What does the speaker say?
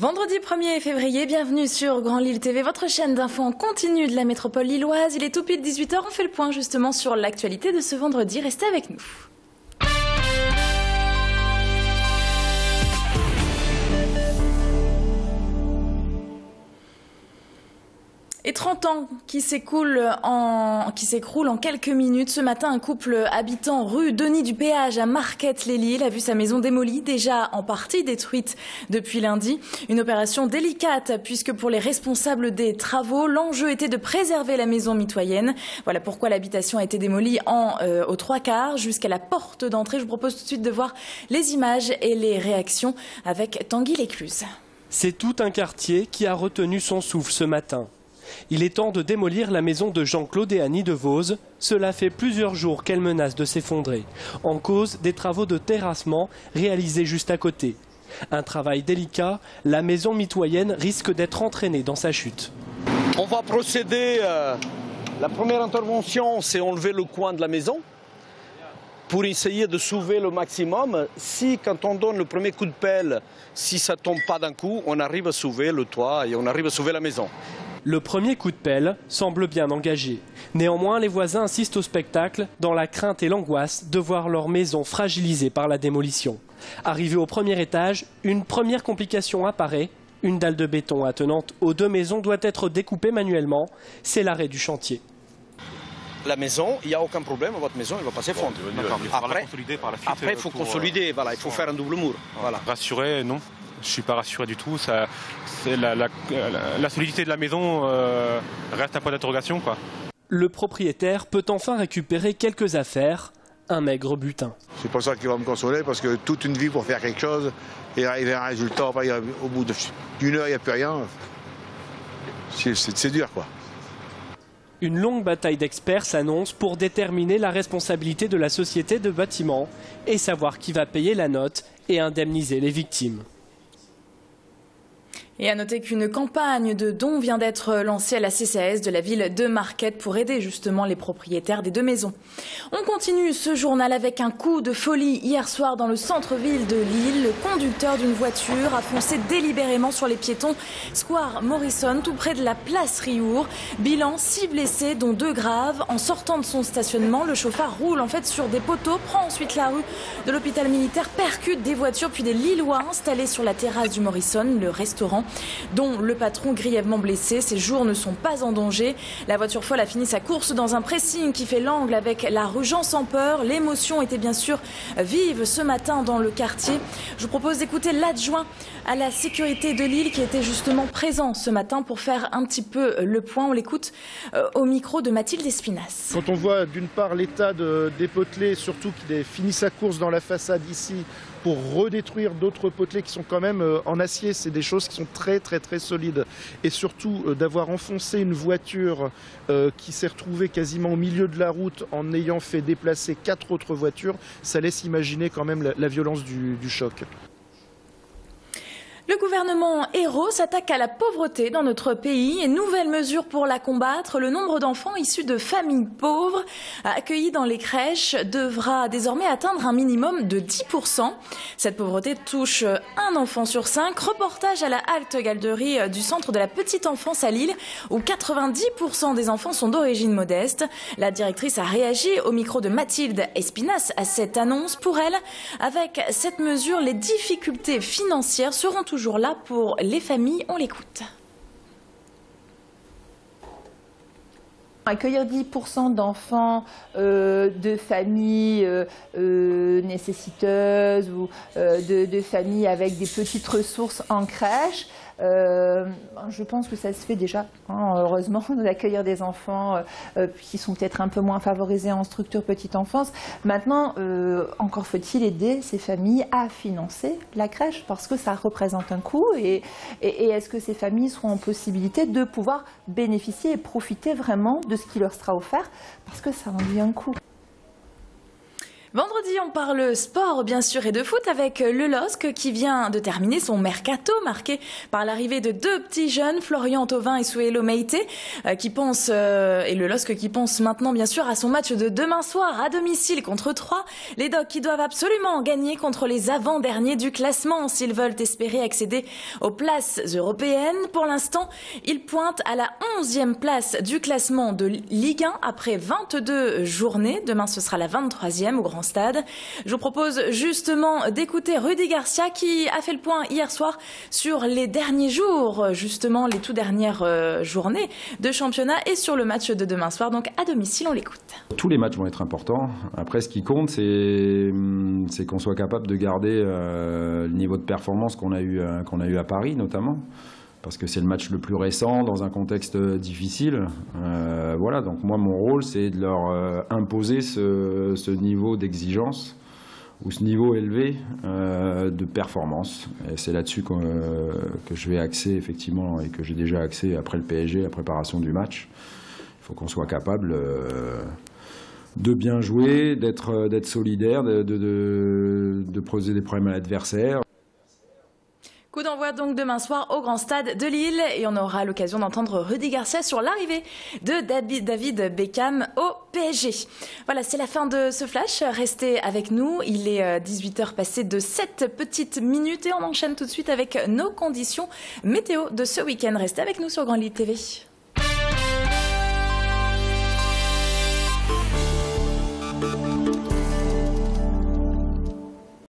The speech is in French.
Vendredi 1er février, bienvenue sur Grand Lille TV, votre chaîne d'infos en continu de la métropole lilloise. Il est tout pile 18h, on fait le point justement sur l'actualité de ce vendredi. Restez avec nous. Et 30 ans qui s'écroulent en quelques minutes. Ce matin, un couple habitant rue Denis du Péage à Marquette-les-Lilles a vu sa maison démolie, déjà en partie détruite depuis lundi. Une opération délicate puisque pour les responsables des travaux, l'enjeu était de préserver la maison mitoyenne. Voilà pourquoi l'habitation a été démolie aux 3/4 jusqu'à la porte d'entrée. Je vous propose tout de suite de voir les images et les réactions avec Tanguy Lécluse. C'est tout un quartier qui a retenu son souffle ce matin. Il est temps de démolir la maison de Jean-Claude et Annie de Vose. Cela fait plusieurs jours qu'elle menace de s'effondrer. En cause des travaux de terrassement réalisés juste à côté. Un travail délicat, la maison mitoyenne risque d'être entraînée dans sa chute. On va procéder, la première intervention, c'est enlever le coin de la maison pour essayer de sauver le maximum. Si, quand on donne le premier coup de pelle, si ça ne tombe pas d'un coup, on arrive à sauver le toit et on arrive à sauver la maison. Le premier coup de pelle semble bien engagé. Néanmoins, les voisins assistent au spectacle dans la crainte et l'angoisse de voir leur maison fragilisée par la démolition. Arrivé au premier étage, une première complication apparaît. Une dalle de béton attenante aux deux maisons doit être découpée manuellement. C'est l'arrêt du chantier. La maison, il n'y a aucun problème, votre maison elle va pas s'effondrer. Après, il faut consolider, voilà, il faut faire un double mur. Voilà. Rassuré, non. Je ne suis pas rassuré du tout. La solidité de la maison reste un point d'interrogation, quoi. Le propriétaire peut enfin récupérer quelques affaires, un maigre butin. C'est pour ça qu'il va me consoler, parce que toute une vie pour faire quelque chose et arriver à un résultat, au bout d'une heure, il n'y a plus rien. C'est dur, quoi. Une longue bataille d'experts s'annonce pour déterminer la responsabilité de la société de bâtiment et savoir qui va payer la note et indemniser les victimes. Et à noter qu'une campagne de dons vient d'être lancée à la CCAS de la ville de Marquette pour aider justement les propriétaires des deux maisons. On continue ce journal avec un coup de folie hier soir dans le centre-ville de Lille. Le conducteur d'une voiture a foncé délibérément sur les piétons Square Morrison, tout près de la place Riour. Bilan 6 blessés, dont 2 graves. En sortant de son stationnement, le chauffard roule en fait sur des poteaux, prend ensuite la rue de l'hôpital militaire, percute des voitures puis des Lillois installés sur la terrasse du Morrison, le restaurant, dont le patron grièvement blessé. Ses jours ne sont pas en danger. La voiture folle a fini sa course dans un pressing qui fait l'angle avec la rue Jean sans peur. L'émotion était bien sûr vive ce matin dans le quartier. Je vous propose d'écouter l'adjoint à la sécurité de Lille qui était justement présent ce matin pour faire un petit peu le point. On l'écoute au micro de Mathilde Espinas. Quand on voit d'une part l'état des potelets, surtout qu'il a fini sa course dans la façade ici, pour redétruire d'autres potelets qui sont quand même en acier. C'est des choses qui sont très solides. Et surtout d'avoir enfoncé une voiture qui s'est retrouvée quasiment au milieu de la route en ayant fait déplacer 4 autres voitures, ça laisse imaginer quand même la violence du choc. Le gouvernement Ayrault s'attaque à la pauvreté dans notre pays et nouvelle mesure pour la combattre. Le nombre d'enfants issus de familles pauvres accueillis dans les crèches devra désormais atteindre un minimum de 10%. Cette pauvreté touche un enfant sur 5. Reportage à la Halte Galerie du centre de la petite enfance à Lille où 90% des enfants sont d'origine modeste. La directrice a réagi au micro de Mathilde Espinas à cette annonce. Pour elle, avec cette mesure, les difficultés financières seront toujours là pour les familles. On l'écoute. Accueillir 10% d'enfants de familles nécessiteuses ou de familles avec des petites ressources en crèche, je pense que ça se fait déjà, heureusement, d'accueillir des enfants qui sont peut-être un peu moins favorisés en structure petite enfance. Maintenant, encore faut-il aider ces familles à financer la crèche parce que ça représente un coût et est-ce que ces familles seront en possibilité de pouvoir bénéficier et profiter vraiment de ce qui leur sera offert parce que ça induit un coût. Vendredi, on parle sport bien sûr et de foot avec le LOSC qui vient de terminer son mercato marqué par l'arrivée de deux petits jeunes, Florian Thauvin et Souelo Meïté, et le LOSC qui pense maintenant bien sûr à son match de demain soir à domicile contre Troyes. Les Dogs qui doivent absolument gagner contre les avant-derniers du classement s'ils veulent espérer accéder aux places européennes. Pour l'instant, ils pointent à la 11e place du classement de Ligue 1 après 22 journées. Demain, ce sera la 23e au Grand Stade. Je vous propose justement d'écouter Rudy Garcia qui a fait le point hier soir sur les derniers jours, justement les tout dernières journées de championnat et sur le match de demain soir. Donc à domicile, on l'écoute. Tous les matchs vont être importants. Après, ce qui compte, c'est qu'on soit capable de garder le niveau de performance qu'on a eu à Paris notamment. Parce que c'est le match le plus récent, dans un contexte difficile. Voilà, donc moi, mon rôle, c'est de leur imposer ce niveau d'exigence ou ce niveau élevé de performance. Et c'est là-dessus que je vais axer, effectivement, et que j'ai déjà axé après le PSG, la préparation du match. Il faut qu'on soit capable de bien jouer, d'être solidaire, de poser des problèmes à l'adversaire. Coup d'envoi donc demain soir au Grand Stade de Lille et on aura l'occasion d'entendre Rudy Garcia sur l'arrivée de David Beckham au PSG. Voilà, c'est la fin de ce flash. Restez avec nous. Il est 18h passé de 7 petites minutes et on enchaîne tout de suite avec nos conditions météo de ce week-end. Restez avec nous sur Grand Lille TV.